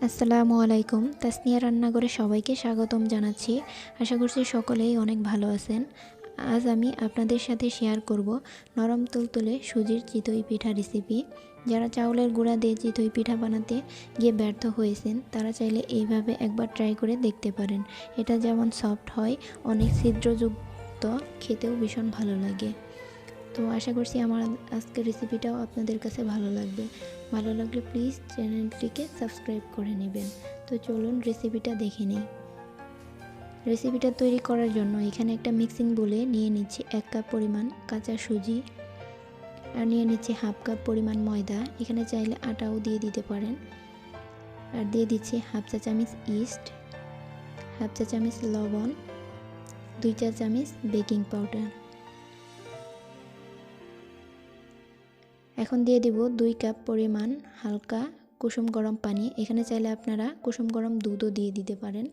আসসালামু আলাইকুম। তাসনিয়া রান্নাঘরে সবাইকে স্বাগতম জানাচ্ছি। আশা করছি সকলেই অনেক ভালো আছেন। আজ আমি আপনাদের সাথে শেয়ার করব নরম তুলতুলে সুজির চিতই পিঠা রেসিপি। যারা চাউলের গুঁড়া দিয়ে চিতই পিঠা বানাতে গিয়ে ব্যর্থ হয়েছেন তারা চাইলে এইভাবে একবার ট্রাই করে দেখতে পারেন। এটা যেমন সফট হয়, অনেক ছিদ্রযুক্ত, খেতেও ভীষণ ভালো লাগে। তো আশা করছি আমার আজকের রেসিপিটাও আপনাদের কাছে ভালো লাগবে। ভালো লাগলে প্লিজ চ্যানেলটিকে সাবস্ক্রাইব করে নেবেন। তো চলুন রেসিপিটা দেখে নিই। রেসিপিটা তৈরি করার জন্য এখানে একটা মিক্সিং বোলে নিয়ে নিচ্ছি 1 কাপ পরিমাণ কাঁচা সুজি, আর নিয়ে নিচ্ছি হাফ কাপ পরিমাণ ময়দা। এখানে চাইলে আটাও দিয়ে দিতে পারেন। আর দিয়ে দিচ্ছি হাফ চা চামচ ইস্ট, হাফ চা চামচ লবণ, 2 চা চামচ বেকিং পাউডার। এখন দিয়ে দিব 2 কাপ পরিমাণ হালকা কুসুম গরম পানি। এখানে চাইলে আপনারা কুসুম গরম দুধও দিয়ে দিতে পারেন।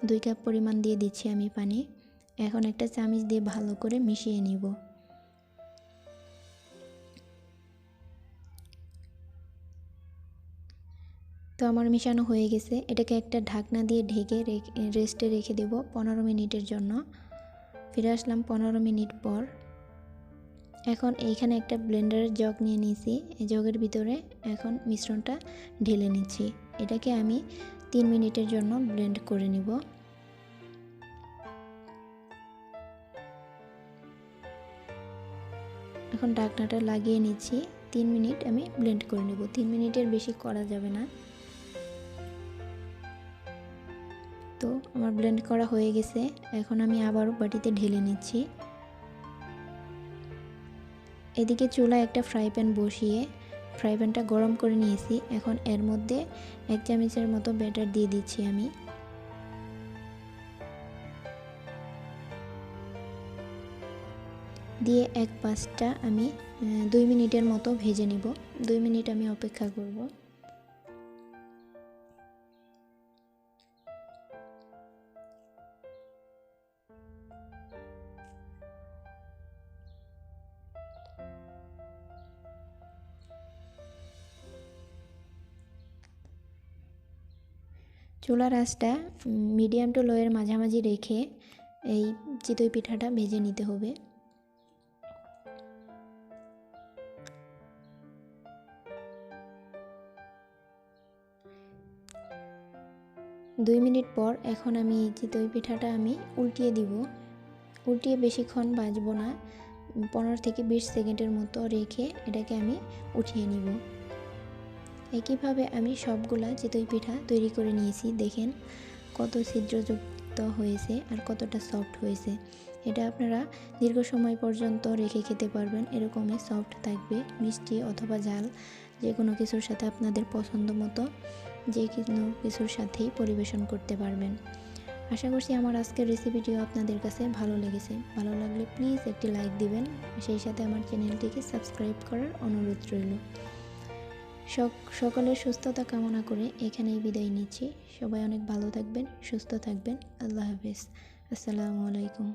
2 কাপ পরিমাণ দিয়ে দিচ্ছি আমি পানি। এখন একটা চামচ দিয়ে ভালো করে মিশিয়ে নিব। তো আমার মিশানো হয়ে গেছে। এটাকে একটা ঢাকনা দিয়ে ঢেকে রেস্টে রেখে দেব 15 মিনিটের জন্য। ফিরে আসলাম 15 মিনিট পর। এখন এইখানে একটা ব্লেন্ডারের জগ নিয়ে নিয়েছি। এই জগের ভিতরে এখন মিশ্রণটা ঢেলে নিচ্ছি। এটাকে আমি 3 মিনিটের জন্য ব্লেন্ড করে নিব। এখন ঢাকনাটা লাগিয়ে নিচ্ছি। 3 মিনিট আমি ব্লেন্ড করে নেব। 3 মিনিটের বেশি করা যাবে না। তো আমার ব্লেন্ড করা হয়ে গেছে। এখন আমি আবারও বাটিতে ঢেলে নিচ্ছি। এদিকে চুলায় একটা ফ্রাই প্যান বসিয়ে ফ্রাই প্যানটা গরম করে নিয়েছি। এখন এর মধ্যে 1 চামচের মতো ব্যাটার দিয়ে দিচ্ছি আমি। দিয়ে এক পাশটা আমি 2 মিনিটের মতো ভেজে নিব। 2 মিনিট আমি অপেক্ষা করব। চুলার আঁচটা মিডিয়াম টু লোয়ের মাঝামাঝি রেখে এই চিতই পিঠাটা ভেজে নিতে হবে। দুই মিনিট পর এখন আমি এই চিতই পিঠাটা আমি উল্টিয়ে দিব। উল্টিয়ে বেশিক্ষণ ভাজবো না, 15 থেকে 20 সেকেন্ডের মতো রেখে এটাকে আমি উঠিয়ে নিব। একইভাবে আমি সবগুলা চিতই পিঠা তৈরি করে নিয়েছি। দেখেন কত ছিদ্রযুক্ত হয়েছে আর কতটা সফট হয়েছে। এটা আপনারা দীর্ঘ সময় পর্যন্ত রেখে খেতে পারবেন। এরকমই সফট থাকবে। মিষ্টি অথবা ঝাল যে কোনো কিছুর সাথে আপনাদের পছন্দ মতো যে কোনো কিছুর সাথেই পরিবেশন করতে পারবেন। আশা করছি আমার আজকের রেসিপিটিও আপনাদের কাছে ভালো লেগেছে। ভালো লাগলে প্লিজ একটি লাইক দিবেন। সেই সাথে আমার চ্যানেলটিকে সাবস্ক্রাইব করার অনুরোধ রইল। সকলের সুস্থতা কামনা করে এখানেই বিদায় নিচ্ছি। সবাই অনেক ভালো থাকবেন, সুস্থ থাকবেন। আল্লাহ হাফেজ। আসসালামু আলাইকুম।